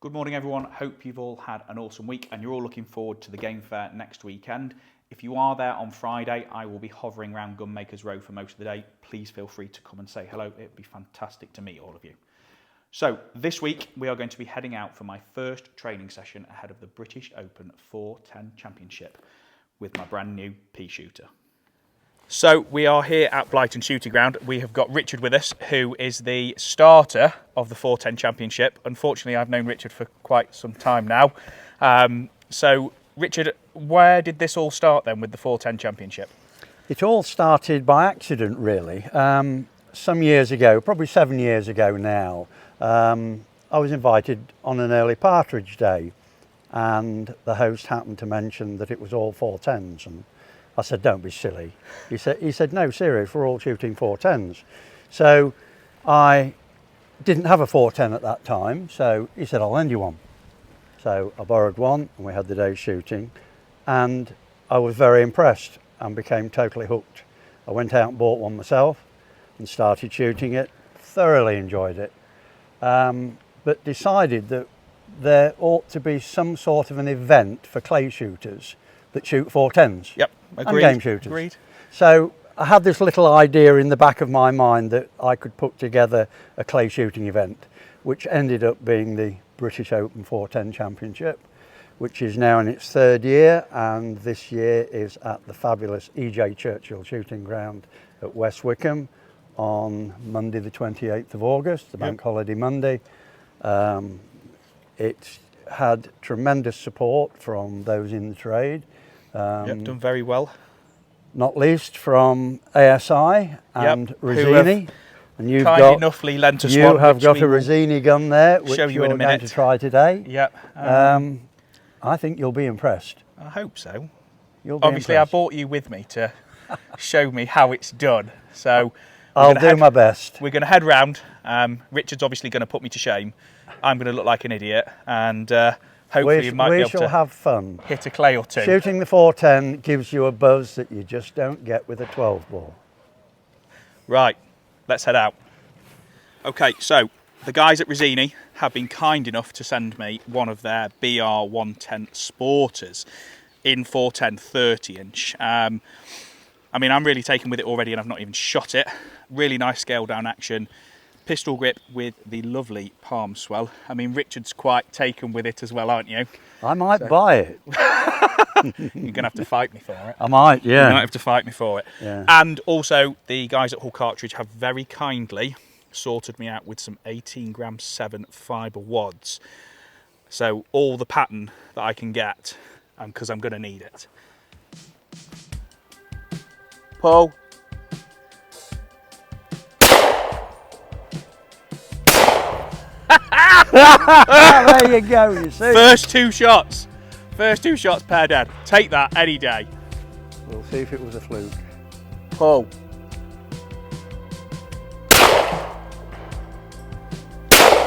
Good morning everyone, hope you've all had an awesome week and you're all looking forward to the game fair next weekend. If you are there on Friday, I will be hovering around Gunmakers Row for most of the day. Please feel free to come and say hello, it'd be fantastic to meet all of you. So this week we are going to be heading out for my first training session ahead of the British Open 410 Championship with my brand new pea shooter. So we are here at Blyton Shooting Ground. We have got Richard with us, who is the starter of the 410 Championship. Unfortunately, I've known Richard for quite some time now. So Richard, where did this all start then with the 410 Championship? It all started by accident, really. Some years ago, probably 7 years ago now, I was invited on an early partridge day, and the host happened to mention that it was all 410s, and I said, don't be silly. He said, no, serious, we're all shooting 410s. So I didn't have a 410 at that time, so he said, I'll lend you one. So I borrowed one and we had the day shooting, and I was very impressed and became totally hooked. I went out and bought one myself and started shooting it, thoroughly enjoyed it, but decided that there ought to be some sort of an event for clay shooters that shoot 410s. Yep, agreed. And game shooters. Agreed. So I had this little idea in the back of my mind that I could put together a clay shooting event, which ended up being the British Open 410 Championship, which is now in its third year, and this year is at the fabulous Churchills Shooting Ground at West Wycombe on Monday the 28th of August, the bank holiday Monday. It's had tremendous support from those in the trade. Done very well. Not least from ASI and Rizzini. And you've enoughly lent us one. You have got a Rizzini gun there, which you're going to try today. Yep. I think you'll be impressed. I hope so. You'll be Obviously, impressed. I brought you with me to show me how it's done. So I'll do my best. We're going to head round. Richard's obviously going to put me to shame. I'm going to look like an idiot, and hopefully you might be able to have fun. Hit a clay or two. Shooting the 410 gives you a buzz that you just don't get with a 12 ball. Right, let's head out. Okay, so the guys at Rizzini have been kind enough to send me one of their BR110 Sporters in 410 30-inch. I mean, I'm really taken with it already, and I've not even shot it. Really nice scale down action. Pistol grip with the lovely palm swell. I mean, Richard's quite taken with it as well, aren't you? I might buy it. You're going to have to fight me for it. I might, yeah. You might have to fight me for it. Yeah. And also, the guys at Cartridge have very kindly sorted me out with some 18 g 7 fibre wads. So all the pattern that I can get, because I'm going to need it. Pull. There you go, you see. First two shots pair dead. Take that any day. We'll see if it was a fluke. Pull.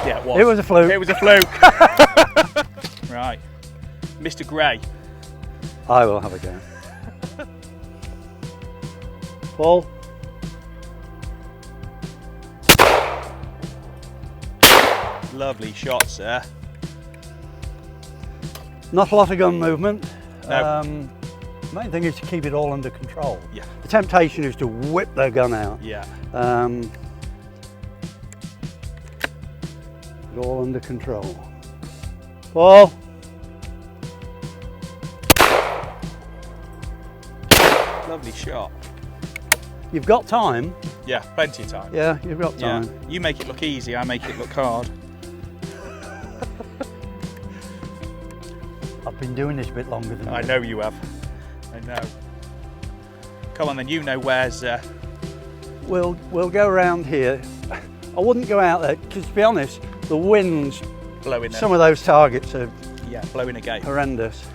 Yeah, it was. It was a fluke. It was a fluke. Right. Mr. Gray. I will have a go. Pull. Lovely shot, sir. Not a lot of gun movement. No. The main thing is to keep it all under control. Yeah. The temptation is to whip their gun out. Yeah. It all under control. Pull. Lovely shot. You've got time. Yeah, plenty of time. Yeah, you've got time. Yeah. You make it look easy, I make it look hard. I've been doing this a bit longer than I you. know you have. I know. Come on then, you know where's... We'll go around here. I wouldn't go out there, because to be honest, the winds, blowing some of those targets are blowing a gate. horrendous.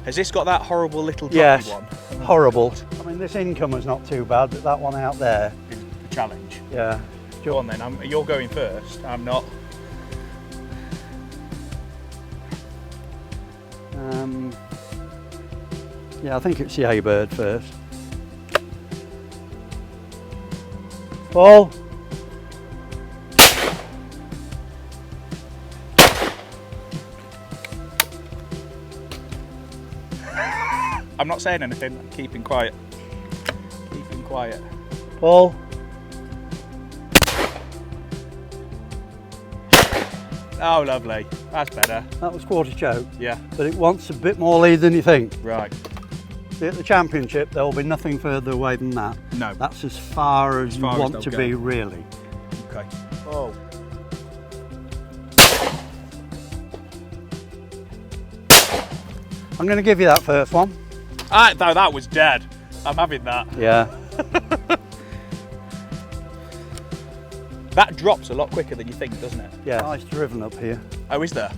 Has this got that horrible little droppy Yes, one? horrible. I mean, this incomer's not too bad, but that one out there. The challenge. Yeah. Go on then, you're going first, I'm not. Yeah, I think it's the A-bird first. Pull. I'm not saying anything. I'm keeping quiet. Keeping quiet. Paul. Oh, lovely. That's better. That was quarter choke. Yeah. But it wants a bit more lead than you think. Right. See, at the championship, there will be nothing further away than that. No. That's as far as you want to be, really. Okay. Oh. I'm going to give you that first one. That was dead. I'm having that. Yeah. That drops a lot quicker than you think, doesn't it? Yeah. Nice driven up here. Oh, is there?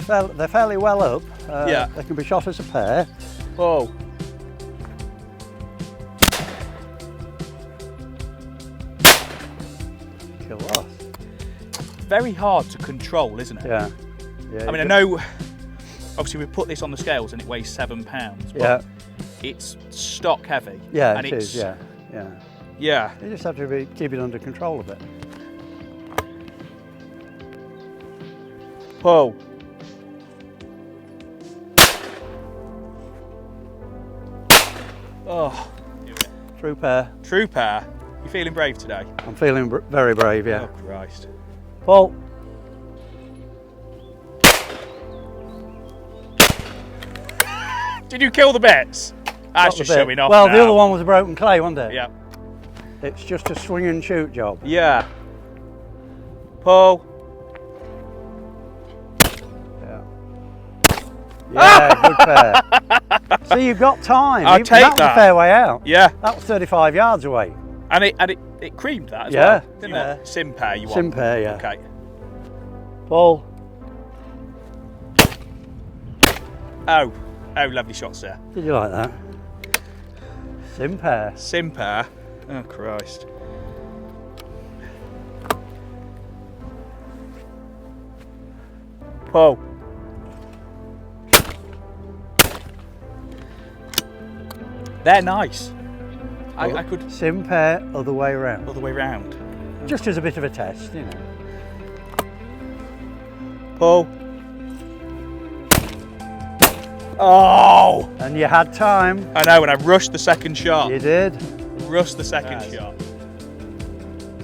They're fairly well up. Yeah. They can be shot as a pair. Oh. Kill us. Very hard to control, isn't it? Yeah. Yeah. I mean, I know, obviously we put this on the scales and it weighs 7 pounds, but yeah. it's stock heavy. Yeah, and it is, yeah. Yeah. Yeah. You just have to keep it under control a bit. Whoa. Oh. True pair. True pair. You feeling brave today? I'm feeling very brave, yeah. Oh, Christ. Paul. Did you kill the bits? That's just showing off. Well, now. the other one was a broken clay, wasn't it? Yeah. It's just a swing and shoot job. Yeah. Paul. Yeah. Yeah, good pair. So you've got time. I'll take that. Was a fair way out. Yeah. That was 35 yards away. And it creamed that as yeah. well, didn't Yeah. it? Sim pair you want? Sim pair, yeah. Okay. Paul. Oh, lovely shots there. Did you like that? Sim pair. Sim pair. Oh, Christ. Paul. They're nice. I could... Sim pair, other way around. Other way round. Just as a bit of a test, you know. Paul. Oh! And you had time. I know, and I rushed the second shot. You did. Rushed the second shot.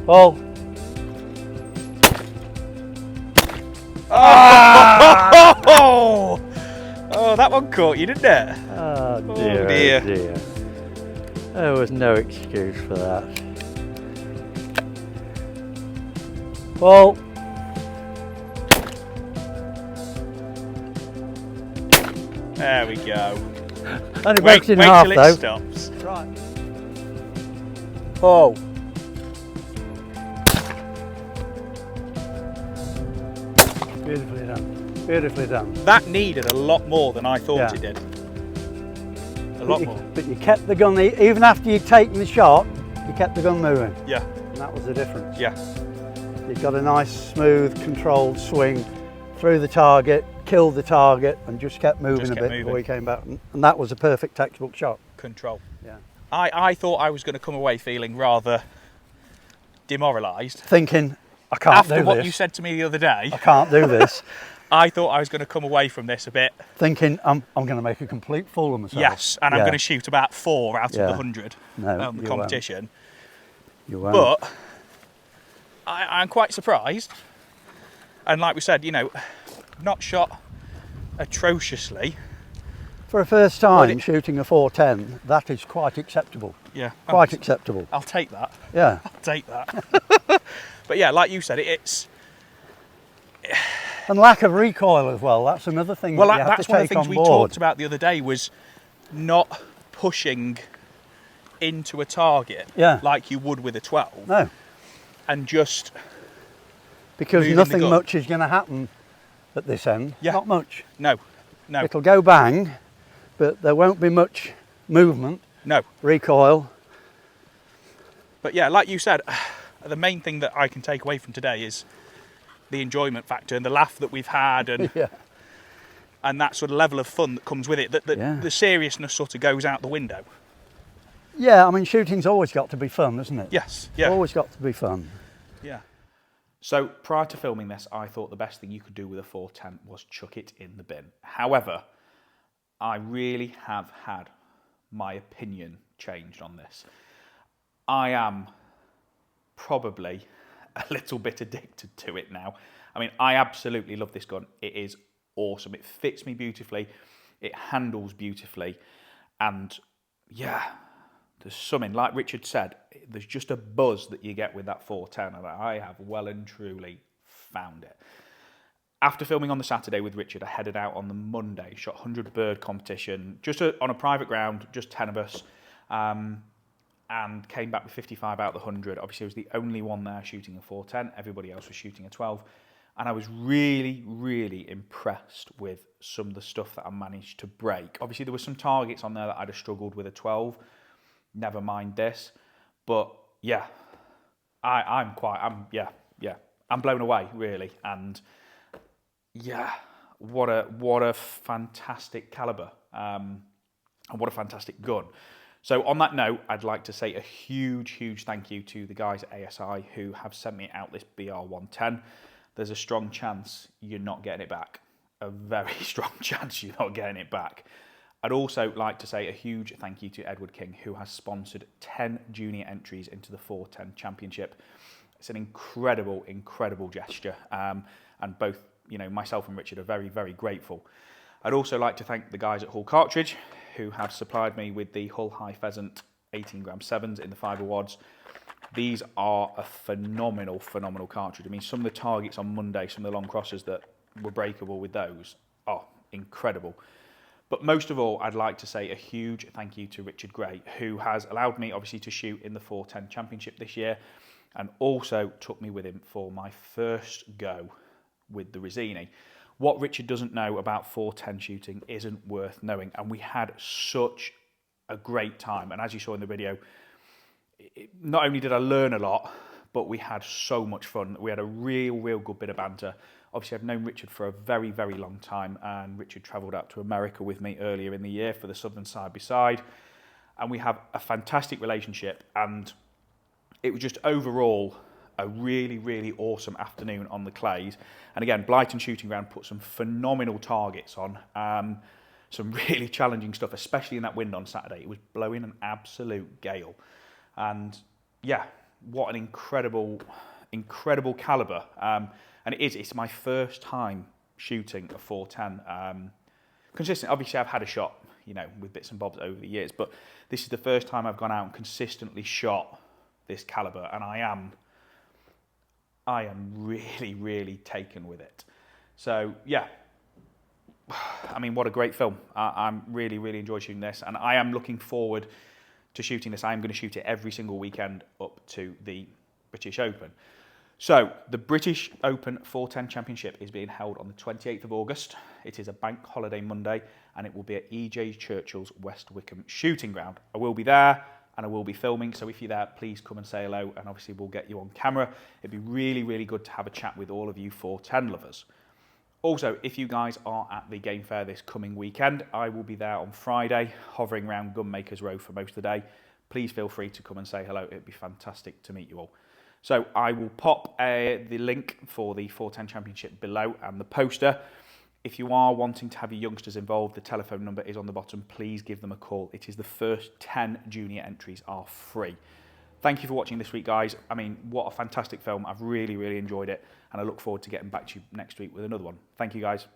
Paul. Oh! Oh, that one caught you, didn't it? Oh dear, dear. oh dear. There was no excuse for that. Paul. There we go. Only breaks in wait half till though. it stops. Right. Oh. Beautifully done. Beautifully done. That needed a lot more than I thought Yeah. it did. A lot more. But you kept the gun, even after you'd taken the shot, you kept the gun moving. Yeah. And that was the difference. Yeah. You got a nice, smooth, controlled swing through the target, killed the target, and just kept moving a bit before you came back. And that was a perfect textbook shot. Control. Yeah. I thought I was going to come away feeling rather demoralised. Thinking, I can't do this. After what you said to me the other day, I can't do this. I thought I was going to come away from this a bit. Thinking, I'm going to make a complete fool of myself. Yes, and I'm going to shoot about 4 out of the 100 No, on the you competition. You won't. But I'm quite surprised. And like we said, you know, not shot atrociously. For a first time shooting a 410, that is quite acceptable. Yeah. Quite acceptable. I'll take that. Yeah. I'll take that. But yeah, like you said, it's... And lack of recoil as well, that's another thing Well, that you have that's to one of take the things on we board. talked about the other day was not pushing into a target like you would with a 12. No. And just because moving nothing the gun. much is going to happen at this end. Yeah. Not much. No, no, It'll go bang, but there won't be much movement, no. recoil. But yeah, like you said, the main thing that I can take away from today is the enjoyment factor and the laugh that we've had and and that sort of level of fun that comes with it. That the seriousness sort of goes out the window. Yeah, I mean, shooting's always got to be fun, isn't it? Yes, yeah. Always got to be fun. Yeah. So prior to filming this, I thought the best thing you could do with a 410 was chuck it in the bin. However, I really have had my opinion changed on this. I am probably a little bit addicted to it now. I mean, I absolutely love this gun. It is awesome. It fits me beautifully. It handles beautifully. And yeah, there's something, like Richard said, there's just a buzz that you get with that 410, and I have well and truly found it. After filming on the Saturday with Richard, I headed out on the Monday, shot 100 bird competition, just on a private ground, just 10 of us, and came back with 55 out of the 100. Obviously, I was the only one there shooting a 410. Everybody else was shooting a 12. And I was really, really impressed with some of the stuff that I managed to break. Obviously, there were some targets on there that I'd have struggled with a 12. Never mind this. But yeah, I'm blown away, really. And yeah, what a fantastic caliber, and what a fantastic gun. So on that note, I'd like to say a huge thank you to the guys at ASI who have sent me out this BR110. There's a strong chance you're not getting it back. A very strong chance you're not getting it back. I'd also like to say a huge thank you to Edward King, who has sponsored 10 junior entries into the 410 Championship. It's an incredible gesture, and both myself and Richard are very grateful. I'd also like to thank the guys at Cartridge, who have supplied me with the Hull High Pheasant 18-gram 7s in the fibre wads. These are a phenomenal cartridge. I mean, some of the targets on Monday, some of the long crosses that were breakable with those, are incredible. But most of all, I'd like to say a huge thank you to Richard Gray, who has allowed me, obviously, to shoot in the 410 Championship this year, and also took me with him for my first go with the Rizzini. What Richard doesn't know about 410 shooting isn't worth knowing, and we had such a great time. And as you saw in the video, not only did I learn a lot, but we had so much fun. We had a real good bit of banter. Obviously, I've known Richard for a very long time, and Richard travelled out to America with me earlier in the year for the Southern Side by Side, and we have a fantastic relationship. And it was just overall a really awesome afternoon on the clays. And again, Blyton Shooting Ground put some phenomenal targets on, some really challenging stuff, especially in that wind on Saturday. It was blowing an absolute gale. And yeah, what an incredible caliber. And it's my first time shooting a 410 consistent. Obviously, I've had a shot, with bits and bobs over the years, but this is the first time I've gone out and consistently shot this caliber, and I am really taken with it. So yeah, I mean, what a great film. I'm really enjoyed shooting this, and I am looking forward to shooting this. I am going to shoot it every single weekend up to the British Open. So the British Open 410 Championship is being held on the 28th of August. It is a bank holiday Monday, and it will be at EJ Churchills West Wycombe Shooting Ground. I will be there, and I will be filming, so if you're there, please come and say hello, and obviously we'll get you on camera. It'd be really good to have a chat with all of you 410 lovers. Also, if you guys are at the game fair this coming weekend, I will be there on Friday, hovering around Gunmakers Row for most of the day. Please feel free to come and say hello. It'd be fantastic to meet you all. So I will pop the link for the 410 Championship below and the poster. If you are wanting to have your youngsters involved, the telephone number is on the bottom. Please give them a call. It is the first 10 junior entries are free. Thank you for watching this week, guys. I mean, what a fantastic film. I've really enjoyed it, and I look forward to getting back to you next week with another one. Thank you, guys.